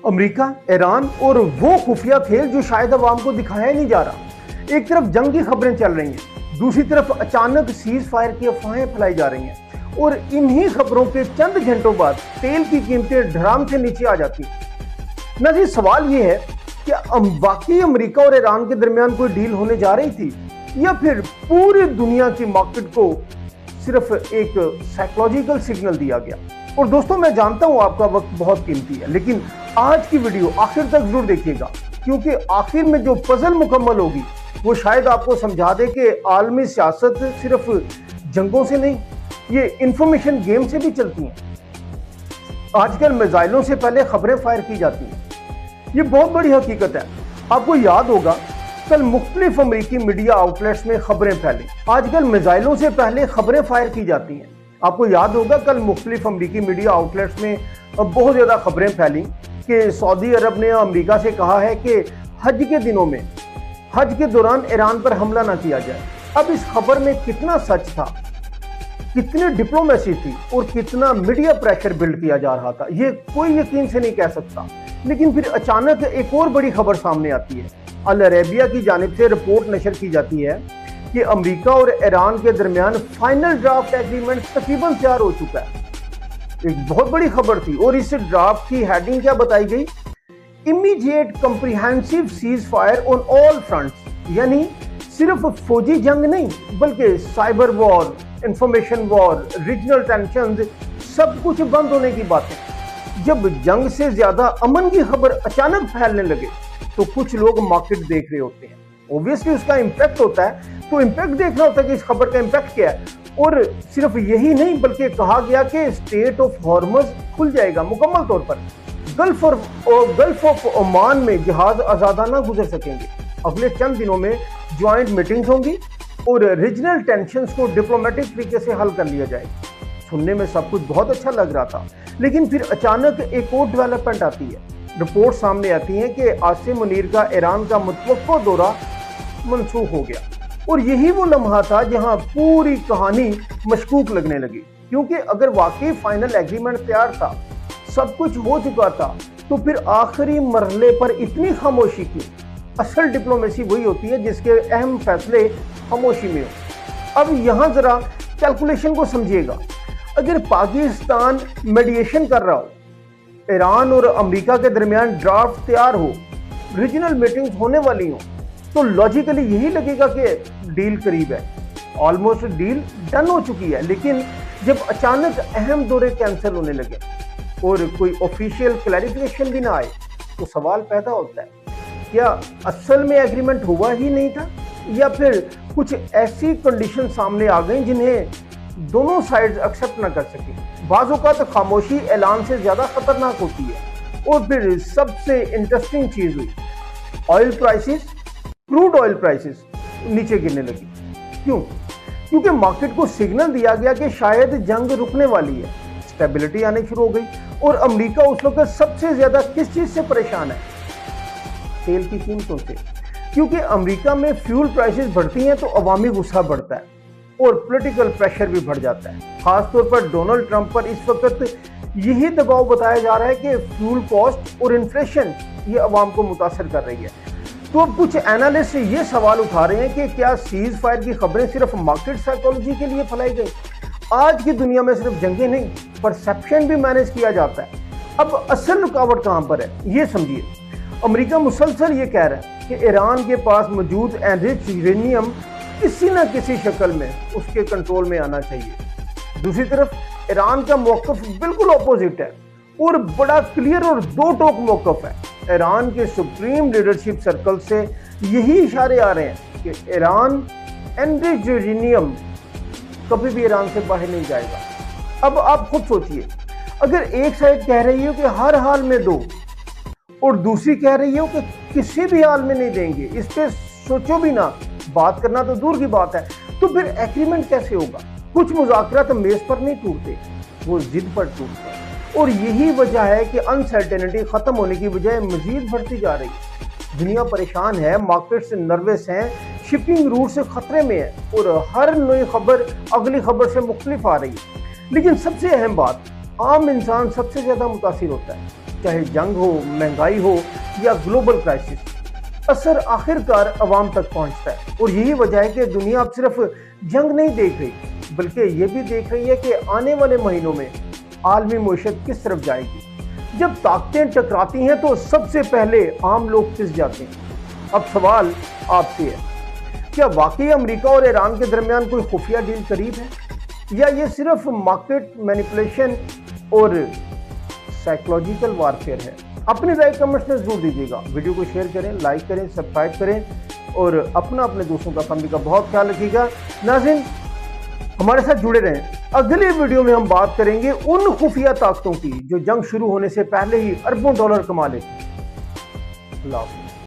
America, Iran और वो खुफिया खेल जो शायद अवाम को दिखाया ही नहीं जा रहा। एक तरफ जंग की खबरें चल रही हैं, दूसरी तरफ अचानक सीज फायर की अफवाहें फैलाई जा रही हैं और इन्हीं खबरों के चंद घंटों बाद तेल की कीमतें धड़ाम से नीचे आ जाती हैं। नाज़रीन, सवाल ये है कि वाकई अमेरिका और ईरान के दरमियान कोई डील होने जा रही थी या फिर पूरी दुनिया की मार्केट को सिर्फ एक साइकोलॉजिकल सिग्नल दिया गया। और दोस्तों, मैं जानता हूं आपका वक्त बहुत कीमती है, लेकिन आज की वीडियो आखिर तक जरूर देखिएगा, क्योंकि आखिर में जो पजल मुकम्मल होगी वो शायद आपको समझा दे कि आलमी सियासत सिर्फ जंगों से नहीं, ये इंफॉर्मेशन गेम से भी चलती है। आजकल मिसाइलों से पहले खबरें फायर की जाती हैं, ये बहुत बड़ी हकीकत है। आपको याद होगा कल मुख्तलिफ अमेरिकी मीडिया आउटलेट्स में खबरें फैली। आजकल मिसाइलों से पहले खबरें फायर की जाती हैं। आपको याद होगा कल मुख्तलिफ अमेरिकी मीडिया आउटलेट्स में बहुत ज़्यादा खबरें फैली कि सऊदी अरब ने अमेरिका से कहा है कि हज के दिनों में, हज के दौरान ईरान पर हमला ना किया जाए। अब इस खबर में कितना सच था, कितनी डिप्लोमेसी थी और कितना मीडिया प्रेशर बिल्ड किया जा रहा था, ये कोई यकीन से नहीं कह सकता। लेकिन फिर अचानक एक और बड़ी खबर सामने आती है। अल अरेबिया की जानिब से रिपोर्ट नशर की जाती है कि अमेरिका और ईरान के दरमियान फाइनल ड्राफ्ट एग्रीमेंट तकरीबन तैयार हो चुका है। एक बहुत बड़ी खबर थी और इस ड्राफ्ट की हेडिंग क्या बताई गई? Immediate comprehensive cease fire on all fronts, यानी सिर्फ फौजी जंग नहीं बल्कि cyber war, information war, regional tension, सब कुछ बंद होने की बातें। जब जंग से ज्यादा अमन की खबर अचानक फैलने लगे तो कुछ लोग मार्केट देख रहे होते हैं। ऑब्वियसली उसका इम्पैक्ट होता है, तो इम्पैक्ट देखना होता है कि इस खबर का इम्पैक्ट क्या है। और सिर्फ यही नहीं बल्कि कहा गया कि स्टेट ऑफ हॉर्मज खुल जाएगा मुकम्मल तौर पर। गल्फ ऑफ ओमान में जहाज आजादाना गुजर सकेंगे। अगले चंद दिनों में ज्वाइंट मीटिंग्स होंगी और रीजनल टेंशंस को डिप्लोमेटिक तरीके से हल कर लिया जाएगा। सुनने में सब कुछ बहुत अच्छा लग रहा था, लेकिन फिर अचानक एक और डेवलपमेंट आती है। रिपोर्ट सामने आती है कि आसिम मुनीर का ईरान का मुतवक्को दौरा मनसूख हो गया। और यही वो लम्हा था जहां पूरी कहानी मशकूक लगने लगी, क्योंकि अगर वाकई फाइनल एग्रीमेंट तैयार था, सब कुछ हो चुका था, तो फिर आखिरी मरहले पर इतनी खामोशी क्यों? असल डिप्लोमेसी वही होती है जिसके अहम फैसले खामोशी में हो। अब यहाँ जरा कैलकुलेशन को समझिएगा। अगर पाकिस्तान मेडिएशन कर रहा हो, ईरान और अमेरिका के दरमियान ड्राफ्ट तैयार हो, रीजनल मीटिंग्स होने वाली हो, तो लॉजिकली यही लगेगा कि डील करीब है, ऑलमोस्ट डील डन हो चुकी है। लेकिन जब अचानक अहम दौरे कैंसिल होने लगे और कोई ऑफिशियल क्लैरिफिकेशन भी ना आए, तो सवाल पैदा होता है, क्या असल में एग्रीमेंट हुआ ही नहीं था या फिर कुछ ऐसी कंडीशन सामने आ गई जिन्हें दोनों साइड्स एक्सेप्ट ना कर सके। बाज़ औक़ात खामोशी ऐलान से ज़्यादा खतरनाक होती है। और फिर सबसे इंटरेस्टिंग चीज़ हुई, oil prices, crude oil prices नीचे गिरने लगी। क्यों? क्योंकि मार्केट को सिग्नल दिया गया कि शायद जंग रुकने वाली है, स्टेबिलिटी आनी शुरू हो गई। और अमेरिका उस वक्त सबसे ज़्यादा किस चीज़ से परेशान है? तेल की कीमतों से। क्योंकि अमेरिका में फ्यूल प्राइसेस बढ़ती हैं तो अवामी गुस्सा बढ़ता है और पॉलिटिकल प्रेशर भी बढ़ जाता है। खासतौर पर डोनाल्ड ट्रंप पर इस वक्त यही दबाव बताया जा रहा है कि फ्यूल कॉस्ट और इन्फ्लेशन ये अवाम को मुतासर कर रही है। तो अब कुछ एनालिस्ट ये सवाल उठा रहे हैं कि क्या सीज फायर की खबरें सिर्फ मार्केट साइकोलॉजी के लिए फैलाई गई? आज की दुनिया में सिर्फ जंगें नहीं, परसेप्शन भी मैनेज किया जाता है। अब असल रुकावट कहाँ पर है, ये समझिए। अमेरिका मुसलसल ये कह रहा है कि ईरान के पास मौजूद एनरिच्ड यूरेनियम किसी न किसी शक्ल में उसके कंट्रोल में आना चाहिए। दूसरी तरफ ईरान का मौक़िफ़ बिल्कुल अपोजिट है और बड़ा क्लियर और दो टोक मौक़िफ़ है। ईरान के सुप्रीम लीडरशिप सर्कल से यही इशारे आ रहे हैं कि ईरान एनरिच्ड यूरेनियम कभी भी ईरान से बाहर नहीं जाएगा। अब आप खुद सोचिए, अगर एक साइड कह रही हो कि हर हाल में दो और दूसरी कह रही हो कि किसी भी हाल में नहीं देंगे, इस पे सोचो भी ना, बात करना तो दूर की बात है, तो फिर एग्रीमेंट कैसे होगा? कुछ मुज़ाकरात मेज पर नहीं टूटते, वो जिद पर टूटते हैं। और यही वजह है कि अनसर्टेनिटी खत्म होने की बजाय मजीद बढ़ती जा रही है। दुनिया परेशान है, मार्केट्स नर्वस हैं, शिपिंग रूट से खतरे में है और हर नई खबर अगली खबर से मुख्तलिफ आ रही है। लेकिन सबसे अहम बात, आम इंसान सबसे ज़्यादा मुतासिर होता है। चाहे जंग हो, महंगाई हो या ग्लोबल क्राइसिस, असर आखिरकार अवाम तक पहुंचता है। और यही वजह है कि दुनिया अब सिर्फ जंग नहीं देख रही बल्कि ये भी देख रही है कि आने वाले महीनों में आलमी मईशत किस तरफ जाएगी। जब ताकतें टकराती हैं तो सबसे पहले आम लोग पिस जाते हैं। अब सवाल आपसे है, क्या वाकई अमेरिका और ईरान के दरमियान कोई खुफिया डील करीब है, या ये सिर्फ मार्केट मैनिपुलेशन और साइकोलॉजिकल वारफेयर है? अपनी राय कमेंट्स में जरूर दीजिएगा। वीडियो को शेयर करें, लाइक करें, सब्सक्राइब करें और अपने दोस्तों का, फैमिली का बहुत ख्याल रखिएगा। नाज़रीन, हमारे साथ जुड़े रहें। अगली वीडियो में हम बात करेंगे उन खुफिया ताकतों की जो जंग शुरू होने से पहले ही अरबों डॉलर कमा लेती। अल्लाह हाफ़िज़।